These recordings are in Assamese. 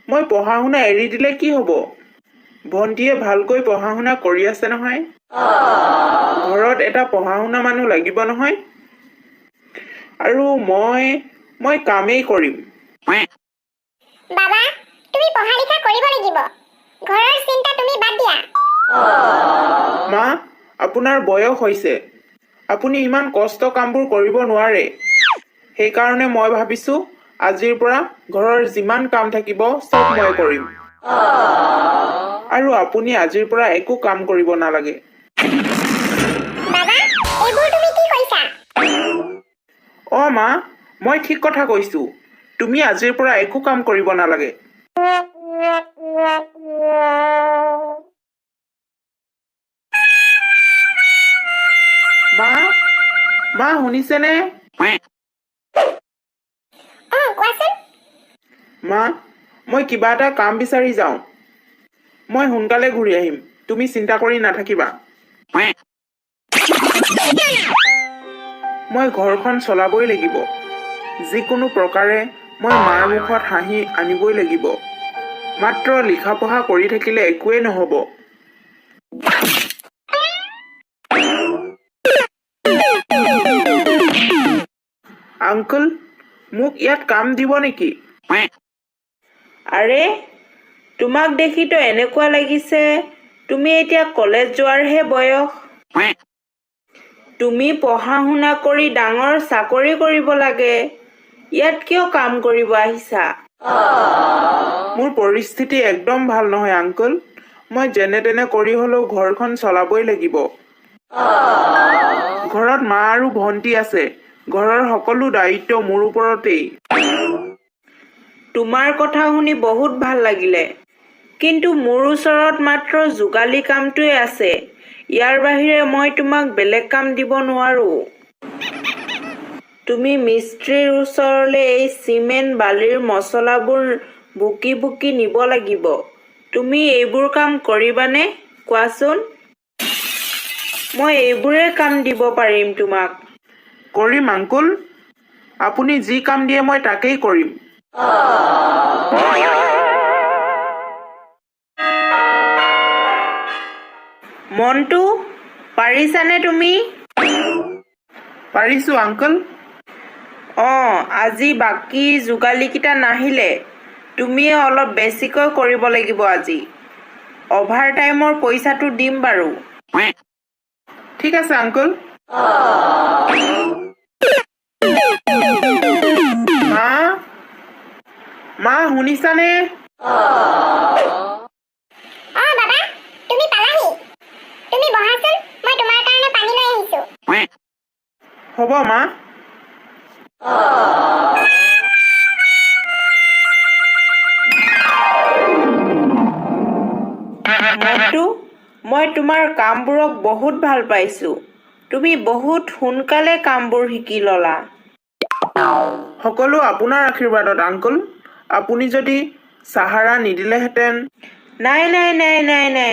মই পঢ়া শুনা এৰি দিলে কি হ'ব? ভণ্টিয়ে ভালকৈ পঢ়া শুনা কৰি আছে নহয়। ঘৰত এটা পঢ়া শুনা মানুহ লাগিব নহয়। আৰু মই কামেই কৰিম। বাবা, তুমি পঢ়া লিখা কৰিব লাগিব। ঘৰৰ চিন্তা তুমি বাদ দিয়া। মা, আপোনাৰ বয়স হৈছে। আপুনি ইমান কষ্ট কামবোৰ কৰিব নোৱাৰে। সেইকাৰণে মই ভাবিছোঁ আজিৰ পৰা ঘৰৰ যিমান কাম থাকিব চব মই কৰিম। আৰু আপুনি আজিৰ পৰা একো কাম কৰিব নালাগে। বাবা, এইবোৰ তুমি কি কৈছা? অ' মা, মই ঠিক কথা কৈছোঁ। তুমি আজিৰ পৰা একো কাম কৰিব নালাগে। মা শুনিছেনে? কোৱাচোন। মা, মই কিবা এটা কাম বিচাৰি যাওঁ। মই সোনকালে ঘূৰি আহিম। তুমি চিন্তা কৰি নাথাকিবা। মই ঘৰখন চলাবই লাগিব। যিকোনো প্ৰকাৰে মই মাৰ মুখত হাঁহি আনিবই লাগিব। মাত্ৰ লিখা পঢ়া কৰি থাকিলে একোৱেই নহ'ব। আংকল, মোক ইয়াত কাম দিব নেকি? আৰে, তোমাক দেখিতো এনেকুৱা লাগিছে তুমি এতিয়া কলেজ যোৱাৰহে বয়স। তুমি পঢ়া শুনা কৰি ডাঙৰ চাকৰি কৰিব লাগে। ইয়াত কিয় কাম কৰিব আহিছা? মোৰ পৰিস্থিতি একদম ভাল নহয় আংকল। মই যেনে তেনে কৰি হ'লেও ঘৰখন চলাবই লাগিব। ঘৰত মা আৰু ভণ্টি আছে। ঘৰৰ সকলো দায়িত্ব মোৰ ওপৰতেই। তোমাৰ কথা শুনি বহুত ভাল লাগিলে। কিন্তু মোৰ ওচৰত মাত্ৰ যোগালী কামটোৱে আছে। ইয়াৰ বাহিৰে মই তোমাক বেলেগ কাম দিব নোৱাৰো। তুমি মিস্ত্ৰীৰ ওচৰলৈ এই চিমেণ্ট বালিৰ মচলাবোৰ বুকি বুকি নিব লাগিব। তুমি এইবোৰ কাম কৰিবানে? কোৱাচোন। মই এইবোৰে কাম দিব পাৰিম তোমাক। কৰিম আংকল। আপুনি যি কাম দিয়ে মই তাকেই কৰিম। মন্টু, পাৰিছানে তুমি? পাৰিছোঁ আংকল। আজি বাকী যোগালীকেইটা নাহিলে তুমিয়ে অলপ বেছিকৈ কৰিব লাগিব আজি। অভাৰ টাইমৰ পইচাটো দিম বাৰু। ঠিক আছে আংকল। মা শুনিছানে? বাবা, তুমি পালাহি। তুমি বহাচোন, মই তোমাৰ কাৰণে পানী লৈ আহিছো। হ'ব মা। মন্টু, মই তোমাৰ কামবোৰক বহুত ভাল পাইছোঁ। তুমি বহুত সোনকালে কামবোৰ শিকি ল'লা। সকলো আপোনাৰ আশীৰ্বাদত আংকল। আপুনি যদি চাহাৰা নিদিলেহেঁতেন। নাই।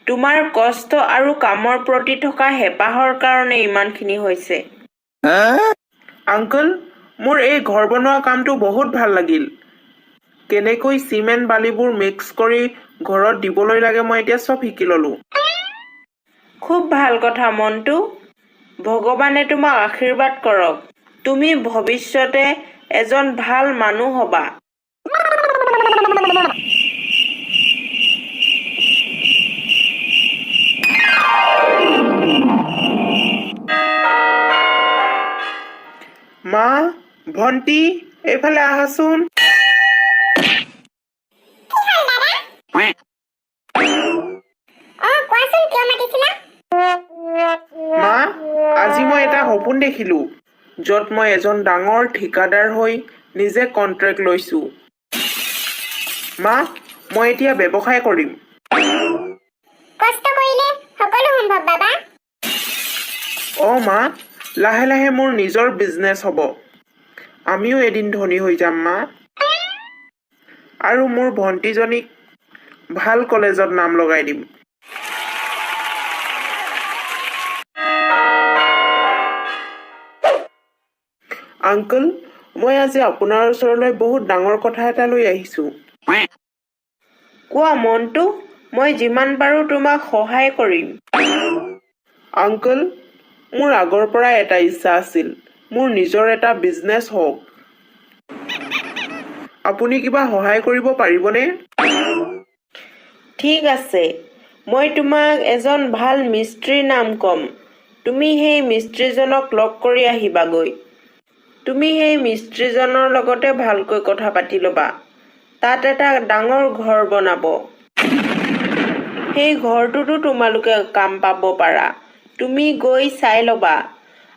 তোমাৰ কষ্ট আৰু কামৰ প্ৰতি থকা হেঁপাহৰ কাৰণে ইমানখিনি হৈছে। আংকল, মোৰ এই ঘৰ বনোৱা কামটো বহুত ভাল লাগিল। কেনেকৈ চিমেণ্ট বালিবোৰ মিক্স কৰি ঘৰত দিবলৈ লাগে মই এতিয়া চব শিকি ল'লোঁ। খুব ভাল কথা মন্টু। ভগৱানে তোমাক আশীৰ্বাদ কৰক। তুমি ভৱিষ্যতে এজন ভাল মানুহ হ'বা। মা, ভণ্টি, এইফালে আহাচোন। কোৱাচোন, কিয় মাতিছিলা? মা, আজি মই এটা সপোন দেখিলোঁ, য'ত মই এজন ডাঙৰ ঠিকাদাৰ হৈ নিজে কণ্ট্ৰেক্ট লৈছোঁ। মা, মই এতিয়া ব্যৱসায় কৰিম। কষ্ট কৰিলে সকলো সম্ভৱ বাবা। মা, লাহে লাহে মোৰ নিজৰ বিজনেছ হ'ব। আমিও এদিন ধনী হৈ যাম মা। আৰু মোৰ ভণ্টিজনীক ভাল কলেজত নাম লগাই দিম। আংকল, মই আজি আপোনাৰ ওচৰলৈ বহুত ডাঙৰ কথা এটা লৈ আহিছোঁ। কোৱা মণ্টু, মই যিমান পাৰোঁ তোমাক সহায় কৰিম। আংকল, মোৰ আগৰ পৰাই এটা ইচ্ছা আছিল, মোৰ নিজৰ এটা বিজনেছ হওক। আপুনি কিবা সহায় কৰিব পাৰিবনে? ঠিক আছে, মই তোমাক এজন ভাল মিস্ত্ৰীৰ নাম ক'ম। তুমি সেই মিস্ত্ৰীজনক লগ কৰি আহিবাগৈ। তুমি সেই মিস্ত্ৰীজনৰ লগতে ভালকৈ কথা পাতি ল'বা। তাত এটা ডাঙৰ ঘৰ বনাব। সেই ঘৰটোতো তোমালোকে কাম পাব পাৰা। তুমি গৈ চাই ল'বা।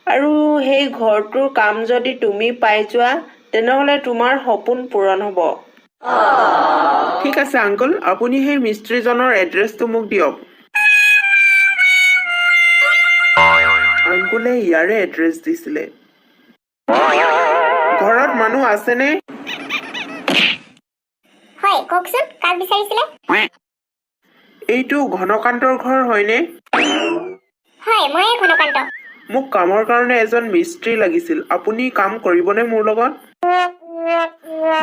আৰু সেই ঘৰটোৰ কাম যদি তুমি পাই যোৱা, তেনেহ'লে তোমাৰ সপোন পূৰণ হ'ব। ঠিক আছে আংকল, আপুনি সেই মিস্ত্ৰীজনৰ এড্ৰেছটো মোক দিয়ক। আংকুলে ইয়াৰে এড্ৰেছ দিছিলে। ঘৰত মানুহ আছেনে? হয়, কওকচোন, কাক বিচাৰিছিলে? এইটো ঘনকান্তৰ ঘৰ হয়নে? হয়, ময়ে ঘনকান্ত। মোক কামৰ কাৰণে এজন মিস্ত্ৰী লাগিছিল। আপুনি কাম কৰিবনে মোৰ লগত?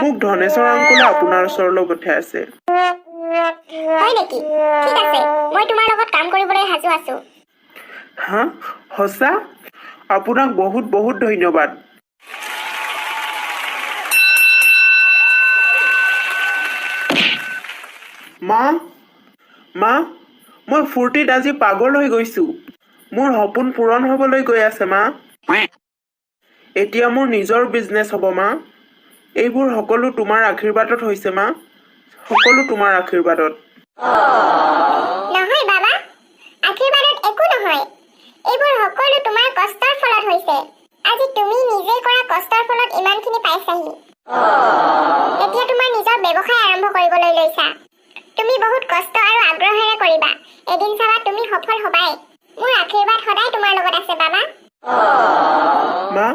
মোক ধনেশ্বৰ আংকুলে আপোনাৰ ওচৰলৈ পঠাই আছে। হয় নেকি? ঠিক আছে, মই তোমাৰ লগত কাম কৰিবলৈ সাজু আছো। হা? সঁচা? আপোনাক বহুত বহুত ধন্যবাদ। মা, মই ফূৰ্তিত আজি পাগল হৈ গৈছো। মোৰ সপোন পূৰণ হ'বলৈ গৈ আছে মা। এতিয়া মোৰ নিজৰ বিজনেছ হ'ব মা। এইবোৰ সকলো তোমাৰ আশীৰ্বাদত হৈছে মা। সকলো তোমাৰ আশীৰ্বাদত। নহয় বাবা, আশীৰ্বাদত একো নহয়। এইবোৰ সকলো তোমাৰ কষ্টৰ ফলত হৈছে। আজি তুমি নিজে কৰা কষ্টৰ ফলত ইমানখিনি পাইছাহি। এতিয়া তোমাৰ নিজৰ ব্যৱসায় আৰম্ভ কৰিবলৈ লৈছা। তুমি বহুত কষ্ট আৰু আগ্ৰহেৰে কৰিবা। এদিন চাবা তুমি সফল হবাই। মোৰ আশীৰ্বাদ সদায় তোমাৰ লগত আছে বাবা। মা,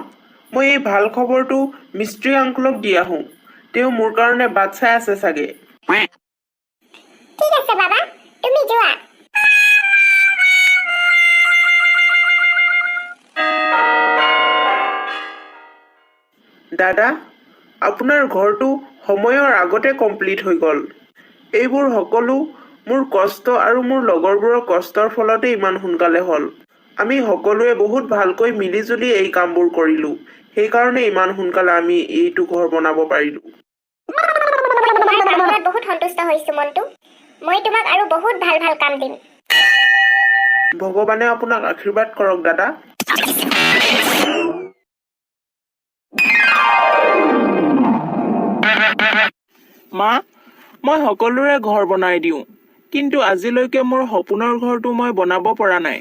মই এই ভাল খবৰটো মিস্ত্ৰী আংকুলক দি আহোঁ। তেওঁ মোৰ কাৰণে বাট চাই আছে চাগে। ঠিক আছে বাবা, তুমি যোৱা। দাদা, আপোনাৰ ঘৰটো সময়ৰ আগতে কমপ্লিট হৈ গ'ল। এইবোৰ সকলো মোৰ কষ্ট আৰু মোৰ লগৰবোৰৰ কষ্টৰ ফলতে ইমান সোনকালে হ'ল। আমি সকলোৱে বহুত ভালকৈ মিলি-জুলি এই কামবোৰ কৰিলোঁ। সেইকাৰণে ইমান সোনকালে আমি এইটো ঘৰ বনাব পাৰিলোঁ। তোমাৰ কামবোৰত বহুত সন্তুষ্ট হৈছো মন্টু। মই তোমাক আৰু বহুত ভাল ভাল কাম দিম। ভগৱানে আপোনাক আশীৰ্বাদ কৰক দাদা। মা, মই সকলোৰে ঘৰ বনাই দিওঁ, কিন্তু আজিলৈকে মোৰ সপোনৰ ঘৰটো মই বনাব পৰা নাই।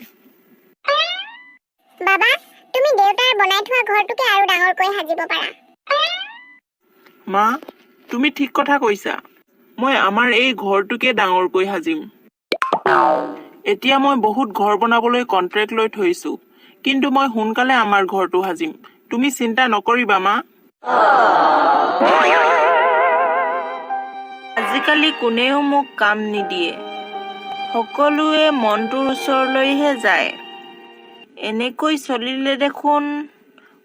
বাবা, তুমি দেউতাৰ বনাই থোৱা ঘৰটোকে আৰু ডাঙৰকৈ সাজিব পাৰা। মা, তুমি ঠিক কথা কৈছা। মই আমাৰ এই ঘৰটোকে ডাঙৰকৈ সাজিম। এতিয়া মই বহুত ঘৰ বনাবলৈ কন্ট্ৰেক্ট লৈ থৈছো, কিন্তু মই সোনকালে আমাৰ ঘৰটো সাজিম। তুমি চিন্তা নকৰিবা মা। আজিকালি কোনেও মোক কাম নিদিয়ে। সকলোৱে মণ্টুৰ ওচৰলৈহে যায়। এনেকৈ চলিলে দেখোন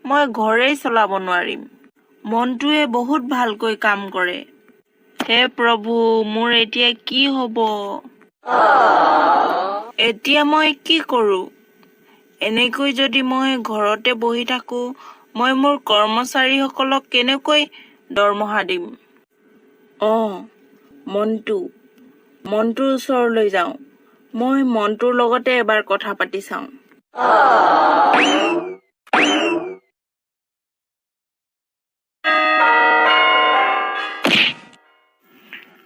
মই ঘৰেই চলাব নোৱাৰিম। মণ্টুৱে বহুত ভালকৈ কাম কৰে। হে প্ৰভু, মোৰ এতিয়া কি হ'ব? এতিয়া মই কি কৰোঁ? এনেকৈ যদি মই ঘৰতে বহি থাকোঁ, মই মোৰ কৰ্মচাৰীসকলক কেনেকৈ দৰমহা দিম? মণ্টুৰ ওচৰলৈ যাওঁ। মই মণ্টুৰ লগতে এবাৰ কথা পাতি চাওঁ।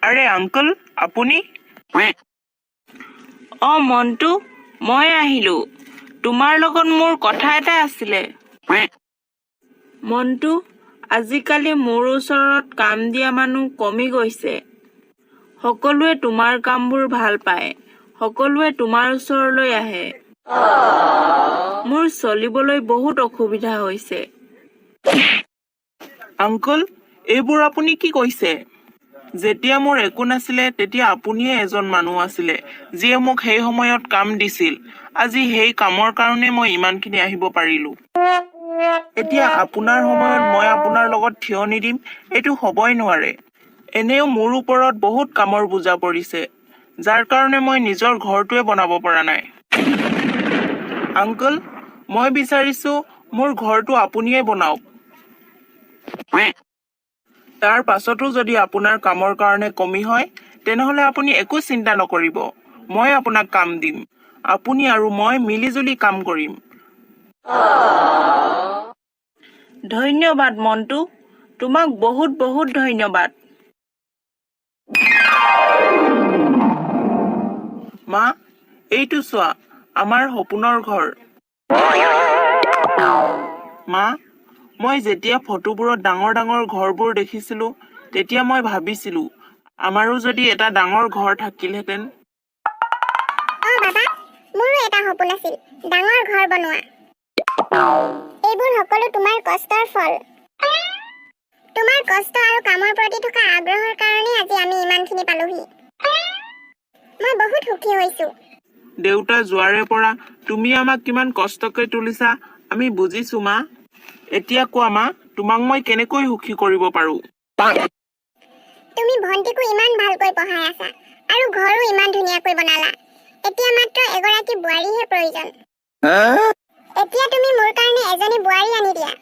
আৰে আংকল, আপুনি? মণ্টু, মই আহিলোঁ। তোমাৰ লগত মোৰ কথা এটা আছিলে। মণ্টু, আজিকালি মোৰ ওচৰত কাম দিয়া মানুহ কমি গৈছে। সকলোৱে তোমাৰ কামবোৰ ভাল পায়। সকলোৱে তোমাৰ ওচৰলৈ আহে। মোৰ চলিবলৈ বহুত অসুবিধা হৈছে। আংকল, এইবোৰ আপুনি কি কৈছে? যেতিয়া মোৰ একো নাছিলে, তেতিয়া আপুনিয়ে এজন মানুহ আছিলে, যিয়ে মোক সেই সময়ত কাম দিছিল। আজি সেই কামৰ কাৰণে মই ইমানখিনি আহিব পাৰিলোঁ। এতিয়া আপোনাৰ সময়ত মই আপোনাৰ লগত থিয় নিদিম, এইটো হ'বই নোৱাৰে। এনেও মোৰ ওপৰত বহুত কামৰ বোজা পৰিছে, যাৰ কাৰণে মই নিজৰ ঘৰটোৱে বনাব পৰা নাই। আংকল, মই বিচাৰিছো মোৰ ঘৰটো আপুনিয়ে বনাওক। তাৰ পাছতো যদি আপোনাৰ কামৰ কাৰণে কমি হয়, তেনেহ'লে আপুনি একো চিন্তা নকৰিব। মই আপোনাক কাম দিম। আপুনি আৰু মই মিলিজুলি কাম কৰিম। ধন্যবাদ মন্টু, তোমাক বহুত বহুত ধন্যবাদ। মা, এইটো চোৱা, আমাৰ সপোনৰ ঘৰ। মা, মই যেতিয়া ফটোবোৰত ডাঙৰ ডাঙৰ ঘৰবোৰ দেখিছিলো, তেতিয়া মই ভাবিছিলো আমাৰো যদি এটা ডাঙৰ ঘৰ থাকিলহেঁতেন। বাবা, মোৰো এটা সপোন আছিল, ডাঙৰ ঘৰ বনোৱা। এইবোৰ সকলো তোমাৰ কষ্টৰ ফল। তোমাৰ কষ্ট আৰু কামৰ প্ৰতি থকা আগ্ৰহৰ কাৰণে আজি আমি ইমানখিনি পালোহি। মই বহুত সুখী হৈছো। দেউতা যোৱাৰে পৰা তুমি আমাক কিমান কষ্টকে তুলিছা আমি বুজিছো মা। এতিয়া কোৱা মা, তোমাক মই কেনেকৈ সুখী কৰিব পাৰো? তুমি ভণ্টিকো ইমান ভালকৈ পঢ়াই আছা আৰু ঘৰো ইমান ধুনীয়াকৈ বনালা। এতিয়া মাত্ৰ এগৰাকী বোৱাৰীহে প্ৰয়োজন। এতিয়া তুমি মোৰ কাৰণে এজনী বোৱাৰী আনি দিয়া।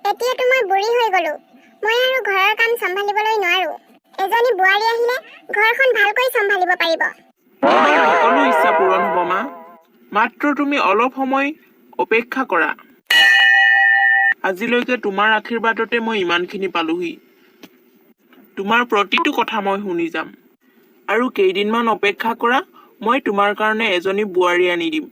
এতিয়াতো মই বুঢ়ী হৈ গলো, মই আৰু ঘৰৰ কাম চম্ভালিবলৈ নোৱাৰো। এজনী বোৱাৰী আহিলে ঘৰখন ভালকৈ চম্ভালিব পাৰিব। তোমাৰ সকলো ইচ্ছা পূৰণ হ'ব মা। মাত্ৰ তুমি অলপ সময় অপেক্ষা কৰা। আজিলৈকে তোমাৰ আশীৰ্বাদতে মই ইমানখিনি পালোহি। তোমাৰ প্ৰতিটো কথা মই শুনি যাম। আৰু কেইদিনমান অপেক্ষা কৰা, মই তোমাৰ কাৰণে এজনী বোৱাৰী আনি দিম।